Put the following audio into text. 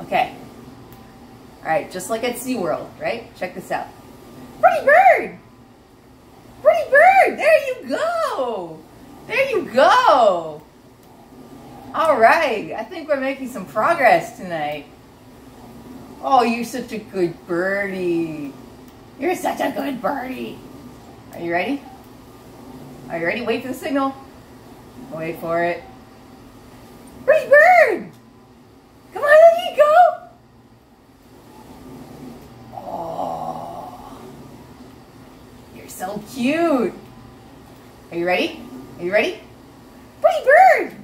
Okay. All right, just like at SeaWorld, right? Check this out. Pretty bird! Pretty bird! There you go! There you go! All right, I think we're making some progress tonight. Oh, you're such a good birdie. You're such a good birdie. Are you ready? Are you ready? Wait for the signal. Wait for it. Pretty bird! Come on, there you go! Oh, you're so cute. Are you ready? Are you ready? Pretty bird!